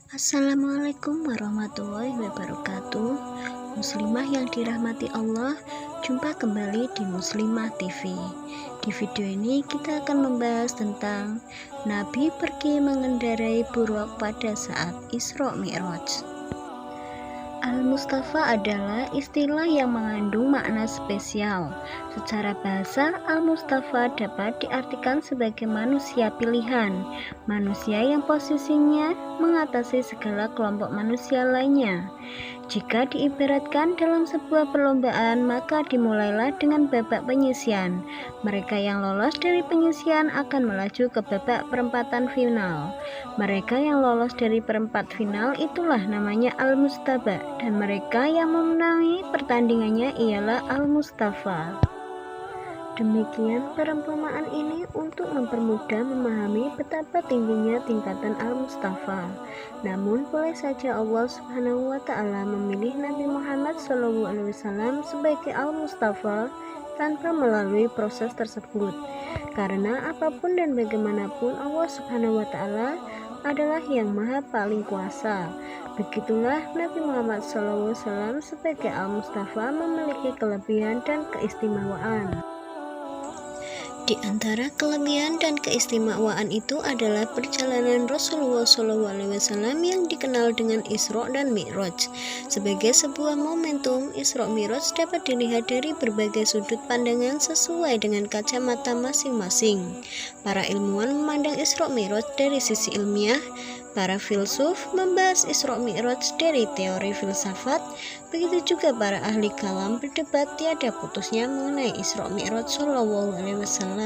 Assalamualaikum warahmatullahi wabarakatuh. Muslimah yang dirahmati Allah, jumpa kembali di Muslimah TV. Di video ini kita akan membahas tentang Nabi pergi mengendarai buruk pada saat Isra Mi'raj. Al-Mustafa adalah istilah yang mengandung makna spesial. Secara bahasa, Al-Mustafa dapat diartikan sebagai manusia pilihan, manusia yang posisinya mengatasi segala kelompok manusia lainnya. Jika diibaratkan dalam sebuah perlombaan, maka dimulailah dengan babak penyisian. Mereka yang lolos dari penyisian akan melaju ke babak perempatan final. Mereka yang lolos dari perempat final itulah namanya Al-Mustafa, dan mereka yang memenangi pertandingannya ialah Al-Mustafa. Demikian perumpamaan ini untuk mempermudah memahami betapa tingginya tingkatan Al-Mustafa. Namun boleh saja Allah Subhanahu wa Ta'ala memilih Nabi Muhammad SAW sebagai Al-Mustafa tanpa melalui proses tersebut. Karena apapun dan bagaimanapun Allah Subhanahu wa Ta'ala adalah yang maha paling kuasa. Begitulah Nabi Muhammad SAW sebagai Al-Mustafa memiliki kelebihan dan keistimewaan. Di antara kelebihan dan keistimewaan itu adalah perjalanan Rasulullah SAW yang dikenal dengan Isra dan Mi'raj. Sebagai sebuah momentum, Isra Mi'raj dapat dilihat dari berbagai sudut pandangan sesuai dengan kacamata masing-masing. Para ilmuwan memandang Isra Mi'raj dari sisi ilmiah, para filsuf membahas Isra Mi'raj dari teori filsafat, begitu juga para ahli kalam berdebat tiada putusnya mengenai Isra Mi'raj SAW.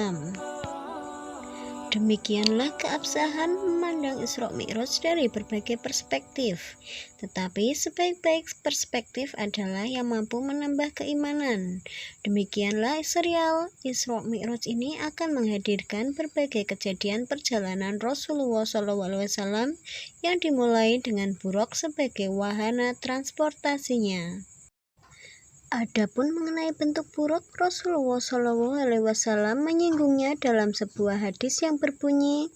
Demikianlah keabsahan memandang Isra Mi'raj dari berbagai perspektif. Tetapi sebaik-baik perspektif adalah yang mampu menambah keimanan. Demikianlah serial Isra Mi'raj ini akan menghadirkan berbagai kejadian perjalanan Rasulullah SAW yang dimulai dengan buruk sebagai wahana transportasinya. Adapun mengenai bentuk buruk, Rasulullah SAW menyinggungnya dalam sebuah hadis yang berbunyi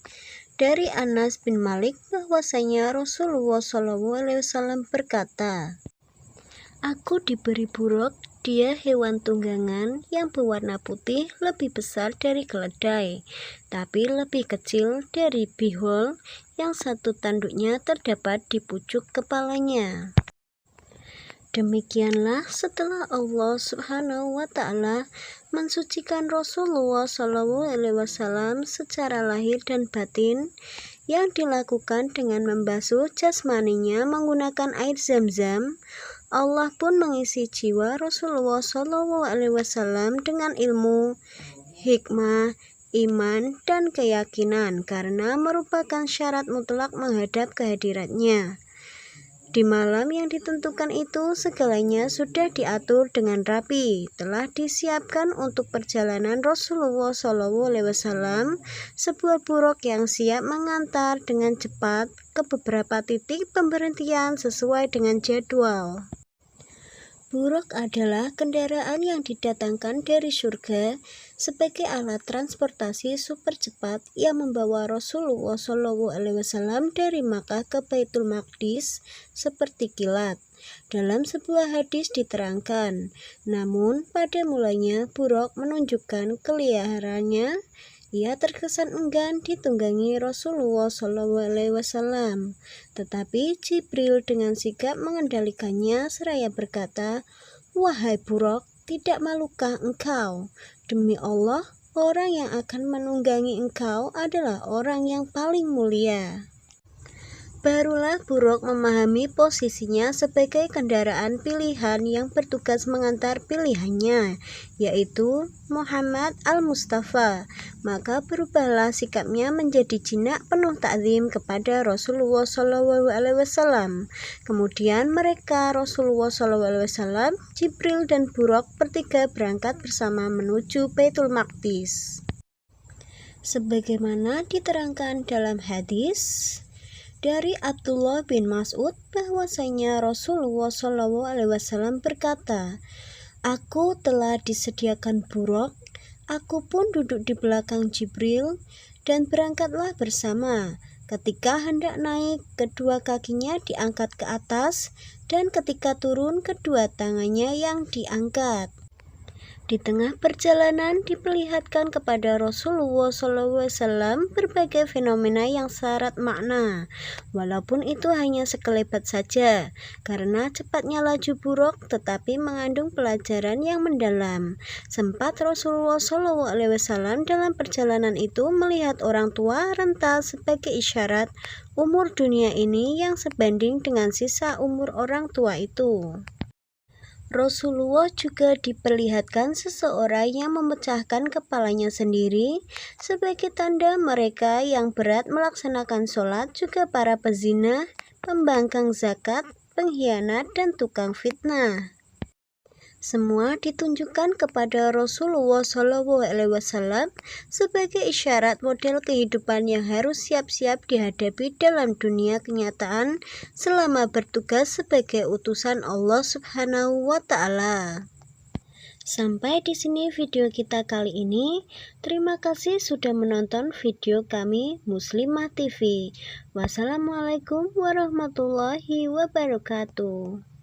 dari Anas bin Malik bahwasanya Rasulullah SAW berkata, "Aku diberi buruk, dia hewan tunggangan yang berwarna putih lebih besar dari keledai, tapi lebih kecil dari bihol yang satu tanduknya terdapat di pucuk kepalanya." Demikianlah setelah Allah Subhanahu wa Ta'ala mensucikan Rasulullah SAW secara lahir dan batin yang dilakukan dengan membasuh jasmaninya menggunakan air Zam-Zam, Allah pun mengisi jiwa Rasulullah SAW dengan ilmu, hikmah, iman, dan keyakinan karena merupakan syarat mutlak menghadap kehadiratnya. Di malam yang ditentukan itu, segalanya sudah diatur dengan rapi, telah disiapkan untuk perjalanan Rasulullah SAW, sebuah buruk yang siap mengantar dengan cepat ke beberapa titik pemberhentian sesuai dengan jadwal. Buruk adalah kendaraan yang didatangkan dari surga sebagai alat transportasi super cepat yang membawa Rasulullah SAW dari Makkah ke Baitul Maqdis seperti kilat. Dalam sebuah hadis diterangkan, namun pada mulanya buruk menunjukkan keliharannya. Ia terkesan enggan ditunggangi Rasulullah SAW, tetapi Jibril dengan sigap mengendalikannya seraya berkata, "Wahai buruk, tidak malukah engkau? Demi Allah, orang yang akan menunggangi engkau adalah orang yang paling mulia." Barulah buruk memahami posisinya sebagai kendaraan pilihan yang bertugas mengantar pilihannya, yaitu Muhammad Al-Mustafa. Maka berubahlah sikapnya menjadi jinak penuh takzim kepada Rasulullah SAW. Kemudian mereka, Rasulullah SAW, Jibril dan buruk bertiga berangkat bersama menuju Baitul Maqdis. Sebagaimana diterangkan dalam hadis dari Abdullah bin Mas'ud bahwasanya Rasulullah SAW berkata, "Aku telah disediakan buruk, aku pun duduk di belakang Jibril dan berangkatlah bersama. Ketika hendak naik, kedua kakinya diangkat ke atas, dan ketika turun, kedua tangannya yang diangkat. Di tengah perjalanan diperlihatkan kepada Rasulullah SAW berbagai fenomena yang syarat makna, walaupun itu hanya sekelebat saja, karena cepatnya laju buruk tetapi mengandung pelajaran yang mendalam. Sempat Rasulullah SAW dalam perjalanan itu melihat orang tua renta sebagai isyarat umur dunia ini yang sebanding dengan sisa umur orang tua itu. Rasulullah juga diperlihatkan seseorang yang memecahkan kepalanya sendiri sebagai tanda mereka yang berat melaksanakan sholat, juga para pezina, pembangkang zakat, pengkhianat, dan tukang fitnah. Semua ditunjukkan kepada Rasulullah SAW sebagai isyarat model kehidupan yang harus siap-siap dihadapi dalam dunia kenyataan selama bertugas sebagai utusan Allah Subhanahu wa Ta'ala. Sampai di sini video kita kali ini. Terima kasih sudah menonton video kami Muslimah TV. Wassalamualaikum warahmatullahi wabarakatuh.